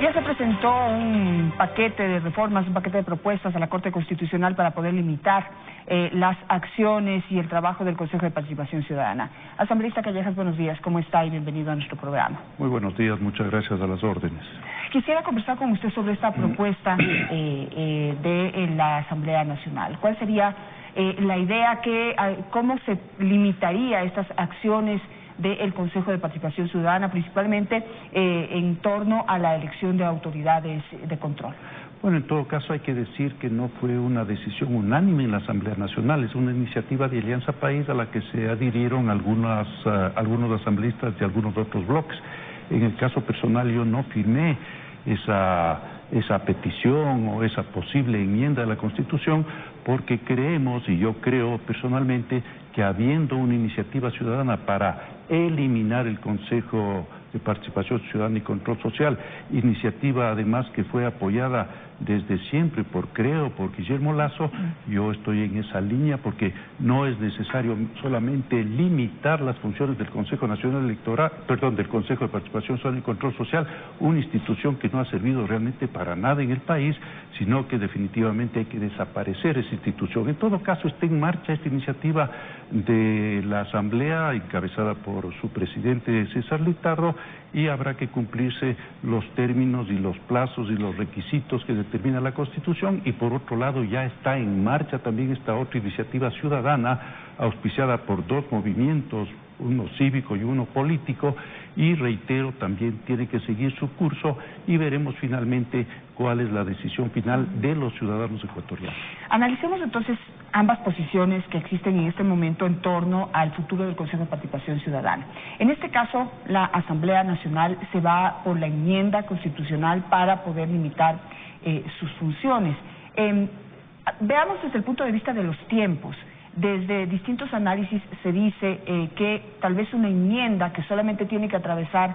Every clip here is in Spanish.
Ya se presentó un paquete de reformas, un paquete de propuestas a la Corte Constitucional para poder limitar las acciones y el trabajo del Consejo de Participación Ciudadana. Asambleísta Callejas, buenos días, ¿cómo está? Y bienvenido a nuestro programa. Muy buenos días, muchas gracias, a las órdenes. Quisiera conversar con usted sobre esta propuesta de la Asamblea Nacional. ¿Cuál sería la idea, cómo se limitaría estas acciones del Consejo de Participación Ciudadana, principalmente en torno a la elección de autoridades de control? Bueno, en todo caso hay que decir que no fue una decisión unánime en la Asamblea Nacional, es una iniciativa de Alianza País a la que se adhirieron algunos asambleístas de algunos otros bloques. En el caso personal yo no firmé esa petición o esa posible enmienda a la Constitución porque creemos, y yo creo personalmente, que habiendo una iniciativa ciudadana para eliminar el Consejo de Participación Ciudadana y Control Social, iniciativa además que fue apoyada desde siempre por Guillermo Lasso, yo estoy en esa línea porque no es necesario solamente limitar las funciones del Consejo Nacional Electoral, del Consejo de Participación Ciudadana y Control Social, una institución que no ha servido realmente para nada en el país, sino que definitivamente hay que desaparecer esa institución. En todo caso está en marcha esta iniciativa de la Asamblea, encabezada por su presidente César Litardo, y habrá que cumplirse los términos y los plazos y los requisitos que determina la Constitución, y por otro lado ya está en marcha también esta otra iniciativa ciudadana auspiciada por dos movimientos, uno cívico y uno político, y reitero, también tiene que seguir su curso y veremos finalmente cuál es la decisión final de los ciudadanos ecuatorianos. Analicemos entonces ambas posiciones que existen en este momento en torno al futuro del Consejo de Participación Ciudadana. En este caso, la Asamblea Nacional se va por la enmienda constitucional para poder limitar sus funciones. Veamos desde el punto de vista de los tiempos. Desde distintos análisis se dice que tal vez una enmienda que solamente tiene que atravesar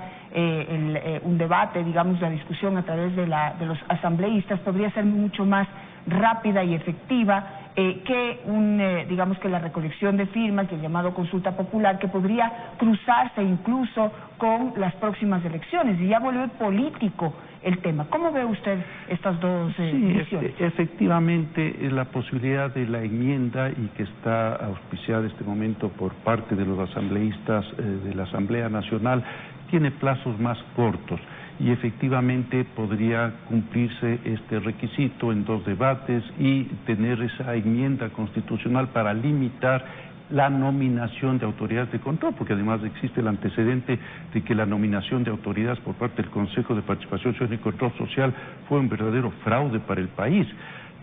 un debate, digamos, la discusión a través de los asambleístas, podría ser mucho más rápida y efectiva que digamos que la recolección de firmas, el llamado consulta popular, que podría cruzarse incluso con las próximas elecciones y ya vuelve político el tema. ¿Cómo ve usted estas dos visiones? Efectivamente, la posibilidad de la enmienda, y que está auspiciada en este momento por parte de los asambleístas de la Asamblea Nacional, tiene plazos más cortos y efectivamente podría cumplirse este requisito en dos debates y tener esa enmienda constitucional para limitar la nominación de autoridades de control, porque además existe el antecedente de que la nominación de autoridades por parte del Consejo de Participación Ciudadana y Control Social fue un verdadero fraude para el país.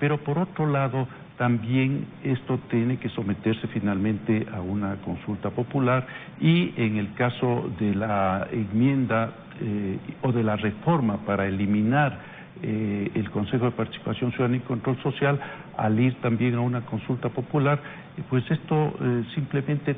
Pero por otro lado, también esto tiene que someterse finalmente a una consulta popular, y en el caso de la enmienda o de la reforma para eliminar el Consejo de Participación Ciudadana y Control Social, al ir también a una consulta popular, pues esto simplemente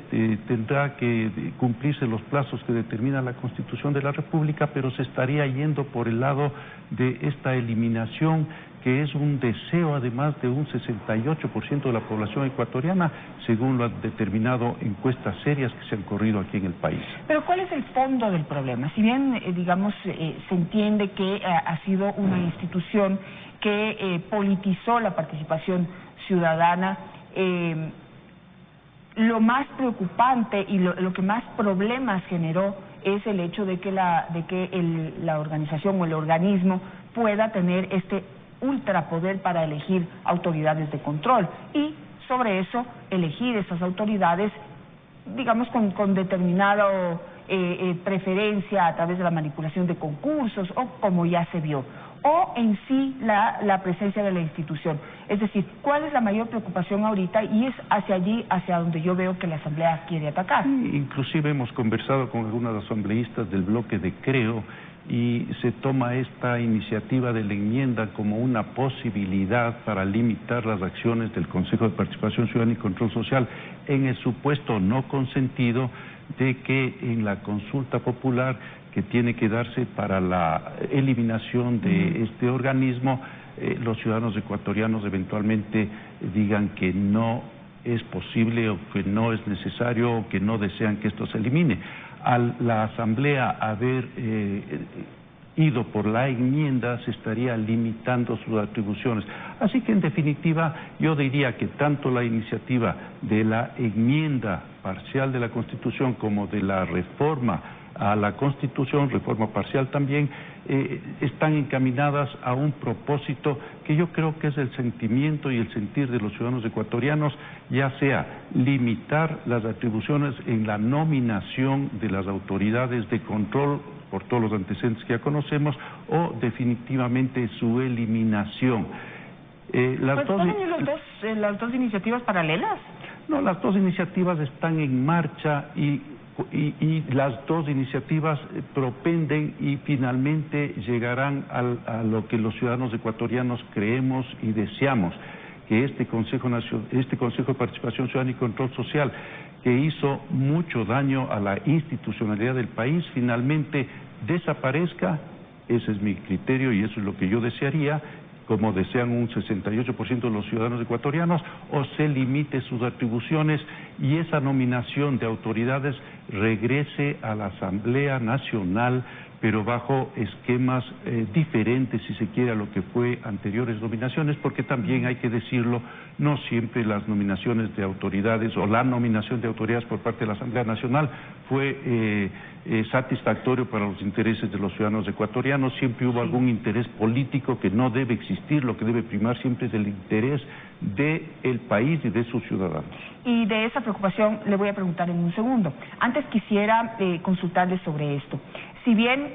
tendrá que cumplirse los plazos que determina la Constitución de la República, pero se estaría yendo por el lado de esta eliminación, que es un deseo además de un 68% de la población ecuatoriana, según lo han determinado encuestas serias que se han corrido aquí en el país. Pero ¿cuál es el fondo del problema? Si bien, digamos, se entiende que ha sido una institución que politizó la participación ciudadana, lo más preocupante y lo que más problemas generó es el hecho de que la organización o el organismo pueda tener este ultrapoder para elegir autoridades de control y sobre eso elegir esas autoridades, digamos, con determinada preferencia a través de la manipulación de concursos o como ya se vio, o en sí la presencia de la institución. Es decir, ¿cuál es la mayor preocupación ahorita? Y es hacia allí, hacia donde yo veo que la Asamblea quiere atacar. Inclusive hemos conversado con algunos asambleístas del bloque de Creo, y se toma esta iniciativa de la enmienda como una posibilidad para limitar las acciones del Consejo de Participación Ciudadana y Control Social, en el supuesto no consentido de que en la consulta popular que tiene que darse para la eliminación de este organismo, los ciudadanos ecuatorianos eventualmente digan que no es posible o que no es necesario o que no desean que esto se elimine. A la Asamblea haber ido por la enmienda, se estaría limitando sus atribuciones. Así que, en definitiva, yo diría que tanto la iniciativa de la enmienda parcial de la Constitución como de la reforma a la Constitución, reforma parcial también, están encaminadas a un propósito que yo creo que es el sentimiento y el sentir de los ciudadanos ecuatorianos, ya sea limitar las atribuciones en la nominación de las autoridades de control por todos los antecedentes que ya conocemos, o definitivamente su eliminación. ¿Pueden ir las dos iniciativas paralelas? No, las dos iniciativas están en marcha y las dos iniciativas propenden y finalmente llegarán a lo que los ciudadanos ecuatorianos creemos y deseamos, que este Consejo de Participación Ciudadana y Control Social, que hizo mucho daño a la institucionalidad del país, finalmente desaparezca. Ese es mi criterio y eso es lo que yo desearía, como desean un 68% de los ciudadanos ecuatorianos, o se limite sus atribuciones y esa nominación de autoridades regrese a la Asamblea Nacional, pero bajo esquemas diferentes, si se quiere, a lo que fue anteriores nominaciones, porque también hay que decirlo, no siempre las nominaciones de autoridades o la nominación de autoridades por parte de la Asamblea Nacional fue satisfactorio para los intereses de los ciudadanos ecuatorianos. Siempre hubo algún interés político que no debe existir. Lo que debe primar siempre es el interés del país y de sus ciudadanos. Y de esa preocupación le voy a preguntar en un segundo. Antes quisiera consultarle sobre esto. Si bien,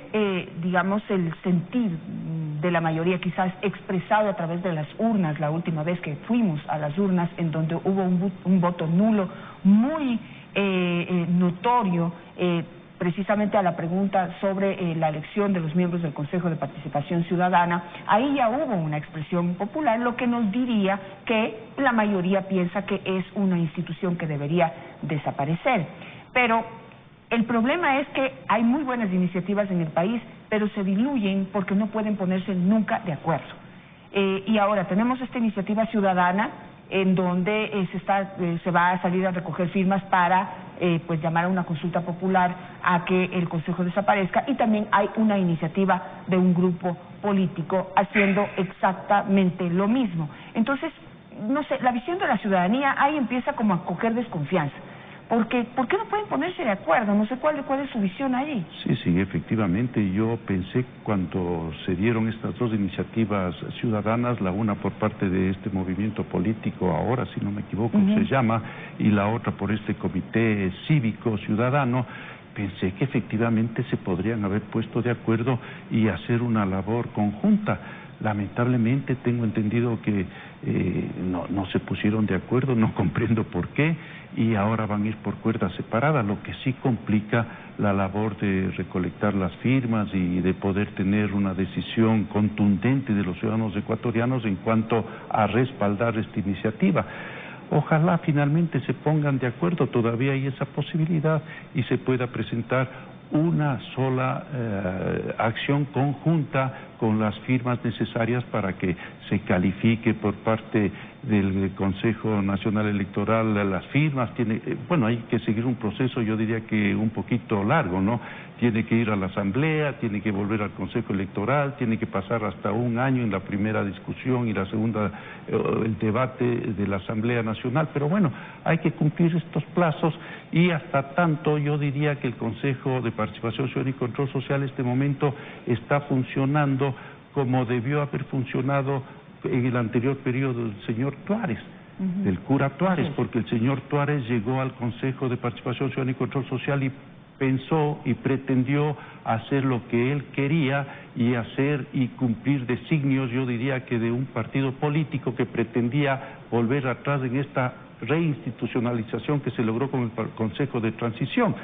digamos, el sentir de la mayoría quizás expresado a través de las urnas, la última vez que fuimos a las urnas, en donde hubo un voto nulo muy notorio, precisamente a la pregunta sobre la elección de los miembros del Consejo de Participación Ciudadana, ahí ya hubo una expresión popular, lo que nos diría que la mayoría piensa que es una institución que debería desaparecer. Pero el problema es que hay muy buenas iniciativas en el país, pero se diluyen porque no pueden ponerse nunca de acuerdo. Y ahora tenemos esta iniciativa ciudadana en donde se va a salir a recoger firmas para pues llamar a una consulta popular a que el Consejo desaparezca, y también hay una iniciativa de un grupo político haciendo exactamente lo mismo. Entonces, no sé, la visión de la ciudadanía ahí empieza como a coger desconfianza. Porque, ¿por qué no pueden ponerse de acuerdo? No sé cuál es su visión ahí. Sí, efectivamente. Yo pensé cuando se dieron estas dos iniciativas ciudadanas, la una por parte de este movimiento político, ahora si no me equivoco se llama, y la otra por este comité cívico ciudadano, pensé que efectivamente se podrían haber puesto de acuerdo y hacer una labor conjunta. Lamentablemente tengo entendido que no se pusieron de acuerdo, no comprendo por qué, y ahora van a ir por cuerdas separadas, lo que sí complica la labor de recolectar las firmas y de poder tener una decisión contundente de los ciudadanos ecuatorianos en cuanto a respaldar esta iniciativa. Ojalá finalmente se pongan de acuerdo, todavía hay esa posibilidad y se pueda presentar una sola acción conjunta con las firmas necesarias para que se califique por parte del Consejo Nacional Electoral las firmas. Bueno, hay que seguir un proceso, yo diría que un poquito largo, ¿no? Tiene que ir a la Asamblea, tiene que volver al Consejo Electoral, tiene que pasar hasta un año en la primera discusión y la segunda, el debate de la Asamblea Nacional, pero bueno, hay que cumplir estos plazos y hasta tanto yo diría que el Consejo de Participación Ciudadana y Control Social en este momento está funcionando como debió haber funcionado en el anterior periodo del señor Tuárez, del cura Tuárez, porque el señor Tuárez llegó al Consejo de Participación Ciudadana y Control Social y pensó y pretendió hacer lo que él quería y hacer y cumplir designios, yo diría que de un partido político que pretendía volver atrás en esta reinstitucionalización que se logró con el Consejo de Transición.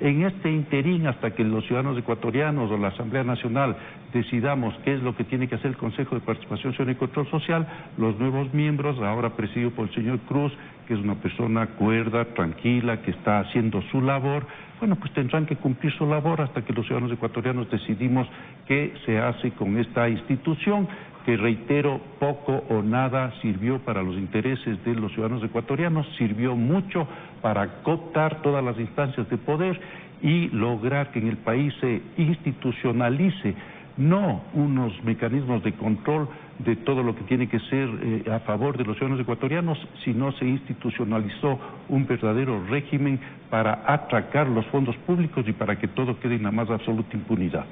En este interín, hasta que los ciudadanos ecuatorianos o la Asamblea Nacional decidamos qué es lo que tiene que hacer el Consejo de Participación Ciudadana y Control Social, los nuevos miembros, ahora presidido por el señor Cruz, que es una persona cuerda, tranquila, que está haciendo su labor, bueno, pues tendrán que cumplir su labor hasta que los ciudadanos ecuatorianos decidimos qué se hace con esta institución, que reitero, poco o nada sirvió para los intereses de los ciudadanos ecuatorianos, sirvió mucho para cooptar todas las instancias de poder y lograr que en el país se institucionalice no unos mecanismos de control de todo lo que tiene que ser a favor de los ciudadanos ecuatorianos, sino se institucionalizó un verdadero régimen para atracar los fondos públicos y para que todo quede en la más absoluta impunidad.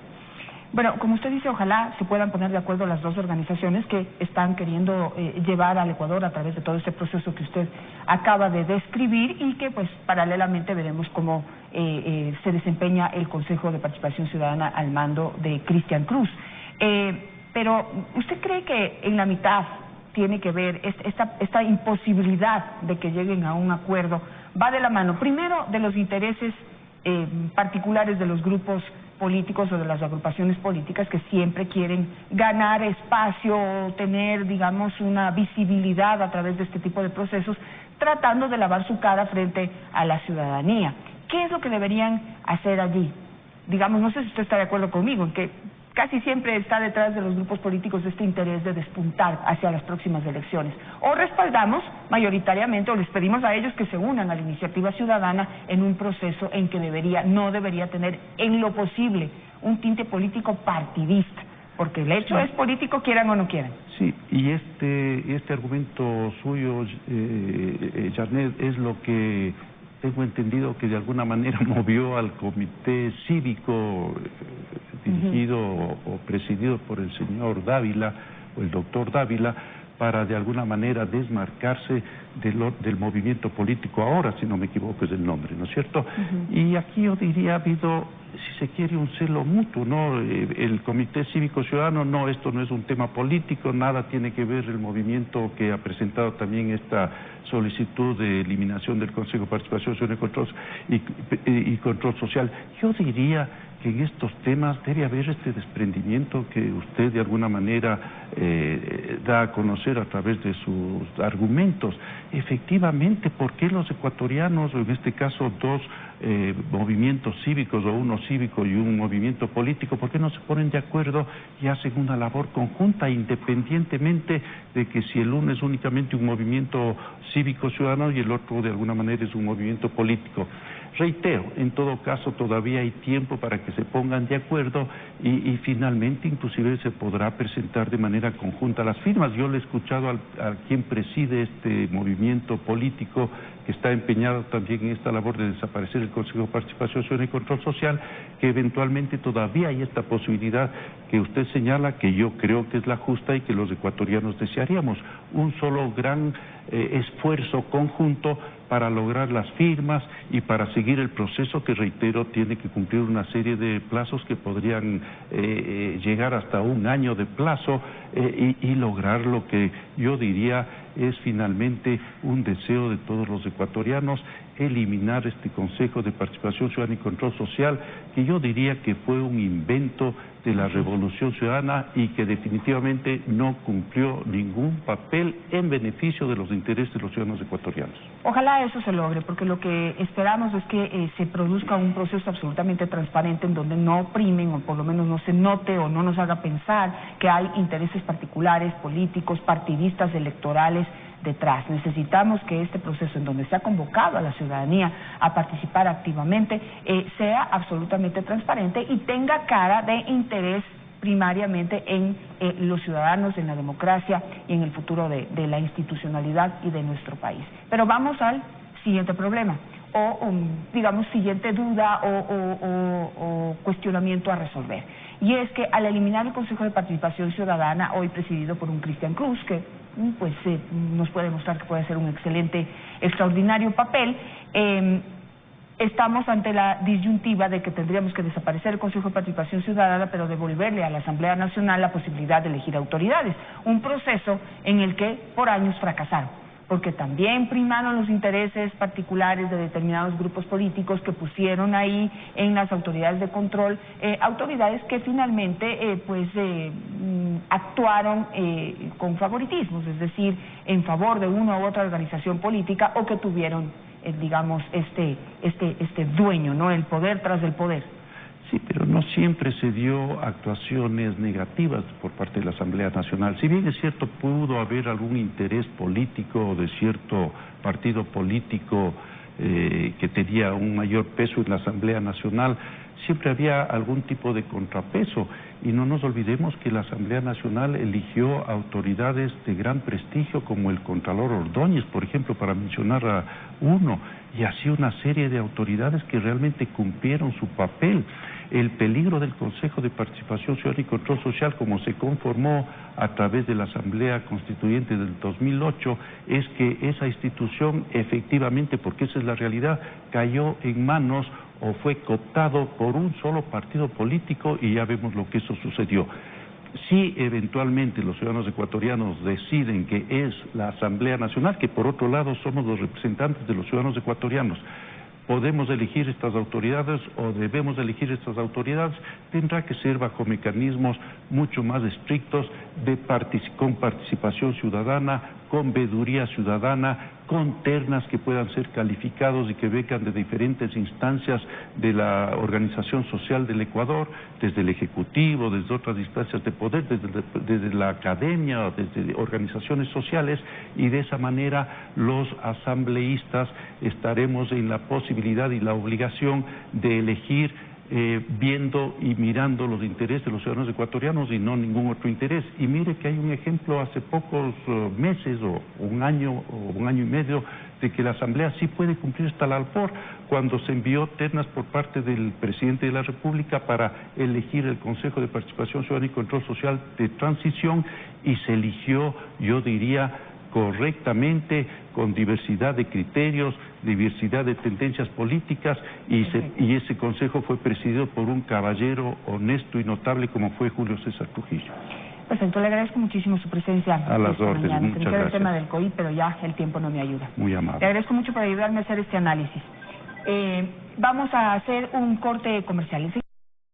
Bueno, como usted dice, ojalá se puedan poner de acuerdo las dos organizaciones que están queriendo llevar al Ecuador a través de todo este proceso que usted acaba de describir y que pues paralelamente veremos cómo se desempeña el Consejo de Participación Ciudadana al mando de Cristian Cruz. Pero ¿usted cree que en la mitad tiene que ver esta imposibilidad de que lleguen a un acuerdo? Va de la mano, primero, de los intereses particulares de los grupos políticos o de las agrupaciones políticas que siempre quieren ganar espacio, tener, digamos, una visibilidad a través de este tipo de procesos, tratando de lavar su cara frente a la ciudadanía. ¿Qué es lo que deberían hacer allí? Digamos, no sé si usted está de acuerdo conmigo, en que casi siempre está detrás de los grupos políticos este interés de despuntar hacia las próximas elecciones. O respaldamos mayoritariamente, o les pedimos a ellos que se unan a la iniciativa ciudadana en un proceso en que no debería tener en lo posible un tinte político partidista, porque el hecho es político, quieran o no quieran. Sí, y este argumento suyo, Janet, es lo que tengo entendido que de alguna manera movió al comité cívico dirigido o presidido por el señor Dávila, o el doctor Dávila, para de alguna manera desmarcarse del movimiento político ahora, si no me equivoco es el nombre, ¿no es cierto? Y aquí yo diría, ha habido, si se quiere, un celo mutuo, ¿no? El Comité Cívico Ciudadano, no, esto no es un tema político, nada tiene que ver el movimiento que ha presentado también esta solicitud de eliminación del Consejo de Participación Ciudadana y Control Social. Yo diría que en estos temas debe haber este desprendimiento que usted de alguna manera da a conocer a través de sus argumentos. Efectivamente, ¿por qué los ecuatorianos, o en este caso dos movimientos cívicos, o uno cívico y un movimiento político, por qué no se ponen de acuerdo y hacen una labor conjunta, independientemente de que si el uno es únicamente un movimiento cívico ciudadano y el otro de alguna manera es un movimiento político? Reitero, en todo caso todavía hay tiempo para que se pongan de acuerdo y finalmente inclusive se podrá presentar de manera conjunta las firmas. Yo le he escuchado a quien preside este movimiento político que está empeñado también en esta labor de desaparecer el Consejo de Participación Ciudadana y Control Social, que eventualmente todavía hay esta posibilidad que usted señala, que yo creo que es la justa y que los ecuatorianos desearíamos, un solo gran esfuerzo conjunto para lograr las firmas y para seguir el proceso que, reitero, tiene que cumplir una serie de plazos que podrían llegar hasta un año de plazo y lograr lo que yo diría es finalmente un deseo de todos los ecuatorianos, eliminar este Consejo de Participación Ciudadana y Control Social, que yo diría que fue un invento de la Revolución Ciudadana y que definitivamente no cumplió ningún papel en beneficio de los intereses de los ciudadanos ecuatorianos. Ojalá eso se logre, porque lo que esperamos es que se produzca un proceso absolutamente transparente en donde no primen, o por lo menos no se note o no nos haga pensar que hay intereses particulares, políticos, partidistas, electorales detrás. Necesitamos que este proceso en donde se ha convocado a la ciudadanía a participar activamente sea absolutamente transparente y tenga cara de interés primariamente en los ciudadanos, en la democracia y en el futuro de la institucionalidad y de nuestro país. Pero vamos al siguiente problema, o digamos siguiente duda o cuestionamiento a resolver. Y es que al eliminar el Consejo de Participación Ciudadana, hoy presidido por un Cristian Cruz, que pues nos puede mostrar que puede hacer un excelente, extraordinario papel, estamos ante la disyuntiva de que tendríamos que desaparecer el Consejo de Participación Ciudadana, pero devolverle a la Asamblea Nacional la posibilidad de elegir autoridades, un proceso en el que por años fracasaron, porque también primaron los intereses particulares de determinados grupos políticos que pusieron ahí en las autoridades de control, autoridades que finalmente actuaron con favoritismos, es decir, en favor de una u otra organización política, o que tuvieron, digamos, este dueño, ¿no? El poder tras el poder. Sí, pero no siempre se dio actuaciones negativas por parte de la Asamblea Nacional. Si bien es cierto, pudo haber algún interés político de cierto partido político que tenía un mayor peso en la Asamblea Nacional, siempre había algún tipo de contrapeso. Y no nos olvidemos que la Asamblea Nacional eligió autoridades de gran prestigio como el Contralor Ordóñez, por ejemplo, para mencionar a uno, y así una serie de autoridades que realmente cumplieron su papel. El peligro del Consejo de Participación Ciudadana y Control Social, como se conformó a través de la Asamblea Constituyente del 2008, es que esa institución efectivamente, porque esa es la realidad, cayó en manos o fue cooptado por un solo partido político, y ya vemos lo que eso sucedió. Si eventualmente los ciudadanos ecuatorianos deciden que es la Asamblea Nacional, que por otro lado somos los representantes de los ciudadanos ecuatorianos, podemos elegir estas autoridades o debemos elegir estas autoridades, tendrá que ser bajo mecanismos mucho más estrictos con participación ciudadana, con veeduría ciudadana, con ternas que puedan ser calificados y que vengan de diferentes instancias de la organización social del Ecuador, desde el Ejecutivo, desde otras instancias de poder, desde la academia, desde organizaciones sociales, y de esa manera los asambleístas estaremos en la posibilidad y la obligación de elegir viendo y mirando los intereses de los ciudadanos ecuatorianos y no ningún otro interés. Y mire que hay un ejemplo hace pocos meses o un año y medio de que la Asamblea sí puede cumplir hasta la albor, cuando se envió ternas por parte del presidente de la República para elegir el Consejo de Participación Ciudadana y Control Social de Transición, y se eligió, yo diría, correctamente, con diversidad de criterios, diversidad de tendencias políticas, y ese consejo fue presidido por un caballero honesto y notable como fue Julio César Trujillo. Perfecto, le agradezco muchísimo su presencia. A las órdenes, muchas gracias. El tema del COI, pero ya el tiempo no me ayuda. Muy amable. Le agradezco mucho por ayudarme a hacer este análisis. Vamos a hacer un corte comercial.